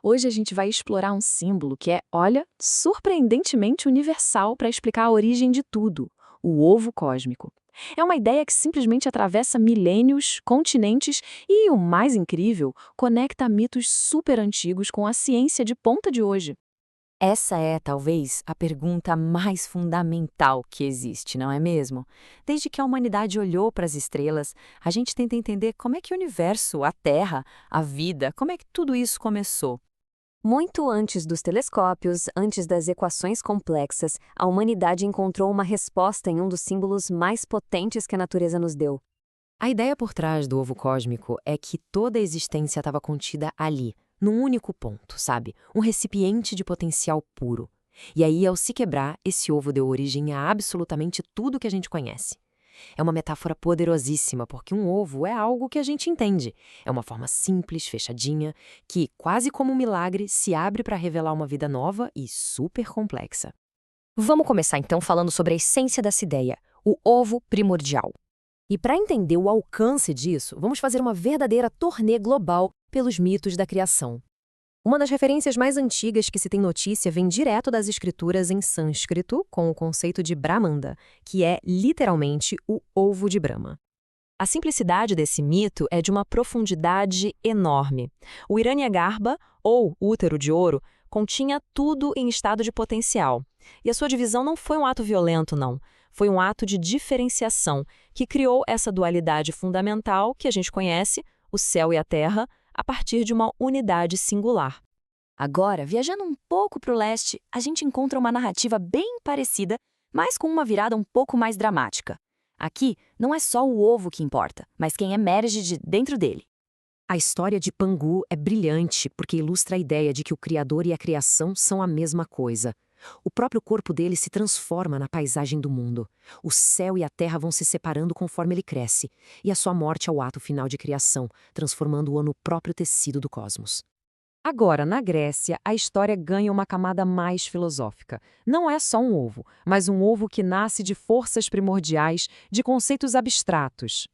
Hoje a gente vai explorar um símbolo que é, olha, surpreendentemente universal para explicar a origem de tudo: o ovo cósmico. É uma ideia que simplesmente atravessa milênios, continentes e, o mais incrível, conecta mitos super antigos com a ciência de ponta de hoje. Essa é, talvez, a pergunta mais fundamental que existe, não é mesmo? Desde que a humanidade olhou para as estrelas, a gente tenta entender como é que o universo, a Terra, a vida, como é que tudo isso começou. Muito antes dos telescópios, antes das equações complexas, a humanidade encontrou uma resposta em um dos símbolos mais potentes que a natureza nos deu. A ideia por trás do ovo cósmico é que toda a existência estava contida ali, num único ponto, sabe? Um recipiente de potencial puro. E aí, ao se quebrar, esse ovo deu origem a absolutamente tudo que a gente conhece. É uma metáfora poderosíssima, porque um ovo é algo que a gente entende. É uma forma simples, fechadinha, que, quase como um milagre, se abre para revelar uma vida nova e super complexa. Vamos começar então falando sobre a essência dessa ideia, o ovo primordial. E para entender o alcance disso, vamos fazer uma verdadeira turnê global pelos mitos da criação. Uma das referências mais antigas que se tem notícia vem direto das escrituras em sânscrito, com o conceito de Brahmanda, que é literalmente o ovo de Brahma. A simplicidade desse mito é de uma profundidade enorme. O Hiranyagarbha, ou útero de ouro, continha tudo em estado de potencial. E a sua divisão não foi um ato violento, não. Foi um ato de diferenciação que criou essa dualidade fundamental que a gente conhece, o céu e a terra, a partir de uma unidade singular. Agora, viajando um pouco para o leste, a gente encontra uma narrativa bem parecida, mas com uma virada um pouco mais dramática. Aqui, não é só o ovo que importa, mas quem emerge de dentro dele. A história de Pangu é brilhante porque ilustra a ideia de que o Criador e a criação são a mesma coisa. O próprio corpo dele se transforma na paisagem do mundo. O céu e a terra vão se separando conforme ele cresce, e a sua morte é o ato final de criação, transformando-o no próprio tecido do cosmos. Agora, na Grécia, a história ganha uma camada mais filosófica. Não é só um ovo, mas um ovo que nasce de forças primordiais, de conceitos abstratos.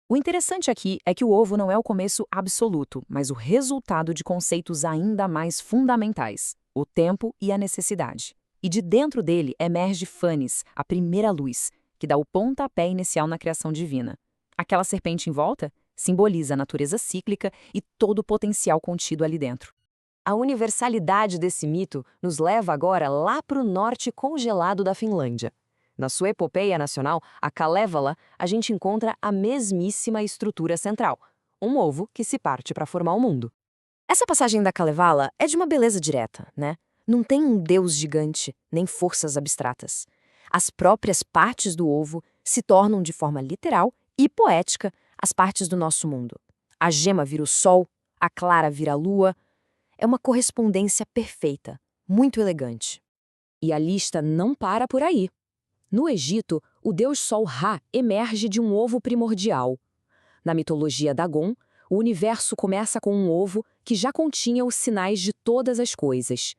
O interessante aqui é que o ovo não é o começo absoluto, mas o resultado de conceitos ainda mais fundamentais: o tempo e a necessidade. E de dentro dele emerge Fanes, a primeira luz, que dá o pontapé inicial na criação divina. Aquela serpente em volta simboliza a natureza cíclica e todo o potencial contido ali dentro. A universalidade desse mito nos leva agora lá para o norte congelado da Finlândia. Na sua epopeia nacional, a Kalevala, a gente encontra a mesmíssima estrutura central, um ovo que se parte para formar o mundo. Essa passagem da Kalevala é de uma beleza direta, né? Não tem um deus gigante, nem forças abstratas. As próprias partes do ovo se tornam de forma literal e poética as partes do nosso mundo. A gema vira o sol, a clara vira a lua. É uma correspondência perfeita, muito elegante. E a lista não para por aí. No Egito, o deus Sol Ra emerge de um ovo primordial. Na mitologia Dagon, o universo começa com um ovo que já continha os sinais de todas as coisas.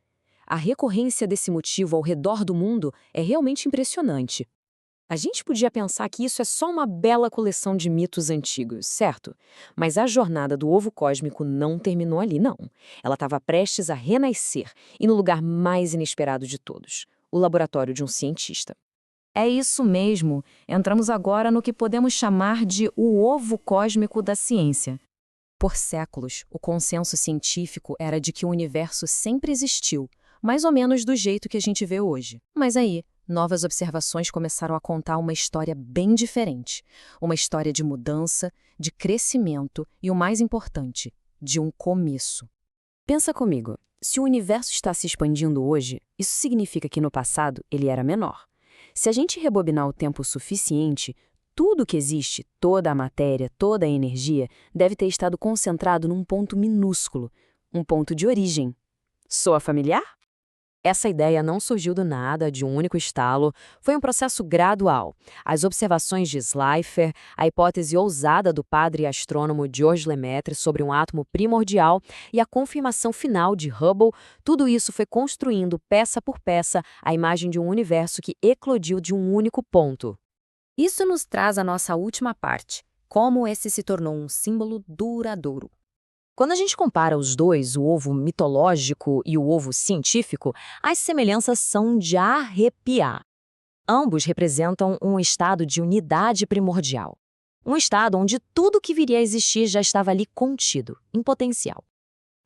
A recorrência desse motivo ao redor do mundo é realmente impressionante. A gente podia pensar que isso é só uma bela coleção de mitos antigos, certo? Mas a jornada do ovo cósmico não terminou ali, não. Ela estava prestes a renascer, e no lugar mais inesperado de todos, o laboratório de um cientista. É isso mesmo. Entramos agora no que podemos chamar de o ovo cósmico da ciência. Por séculos, o consenso científico era de que o universo sempre existiu, mais ou menos do jeito que a gente vê hoje. Mas aí, novas observações começaram a contar uma história bem diferente. Uma história de mudança, de crescimento e, o mais importante, de um começo. Pensa comigo, se o universo está se expandindo hoje, isso significa que no passado ele era menor. Se a gente rebobinar o tempo suficiente, tudo que existe, toda a matéria, toda a energia, deve ter estado concentrado num ponto minúsculo, um ponto de origem. Soa familiar? Essa ideia não surgiu do nada, de um único estalo, foi um processo gradual. As observações de Schleifer, a hipótese ousada do padre astrônomo Georges Lemaitre sobre um átomo primordial e a confirmação final de Hubble, tudo isso foi construindo, peça por peça, a imagem de um universo que eclodiu de um único ponto. Isso nos traz a nossa última parte, como esse se tornou um símbolo duradouro. Quando a gente compara os dois, o ovo mitológico e o ovo científico, as semelhanças são de arrepiar. Ambos representam um estado de unidade primordial. Um estado onde tudo que viria a existir já estava ali contido, em potencial.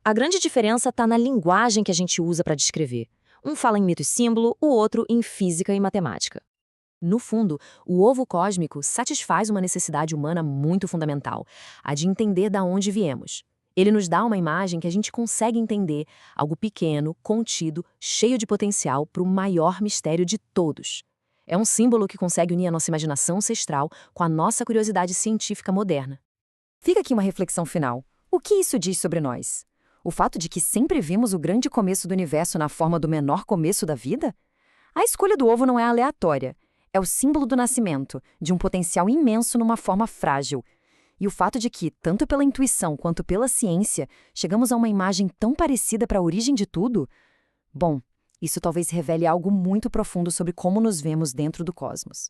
A grande diferença está na linguagem que a gente usa para descrever. Um fala em mito e símbolo, o outro em física e matemática. No fundo, o ovo cósmico satisfaz uma necessidade humana muito fundamental, a de entender de onde viemos. Ele nos dá uma imagem que a gente consegue entender, algo pequeno, contido, cheio de potencial para o maior mistério de todos. É um símbolo que consegue unir a nossa imaginação ancestral com a nossa curiosidade científica moderna. Fica aqui uma reflexão final. O que isso diz sobre nós? O fato de que sempre vimos o grande começo do universo na forma do menor começo da vida? A escolha do ovo não é aleatória. É o símbolo do nascimento, de um potencial imenso numa forma frágil. E o fato de que, tanto pela intuição quanto pela ciência, chegamos a uma imagem tão parecida para a origem de tudo? Bom, isso talvez revele algo muito profundo sobre como nos vemos dentro do cosmos.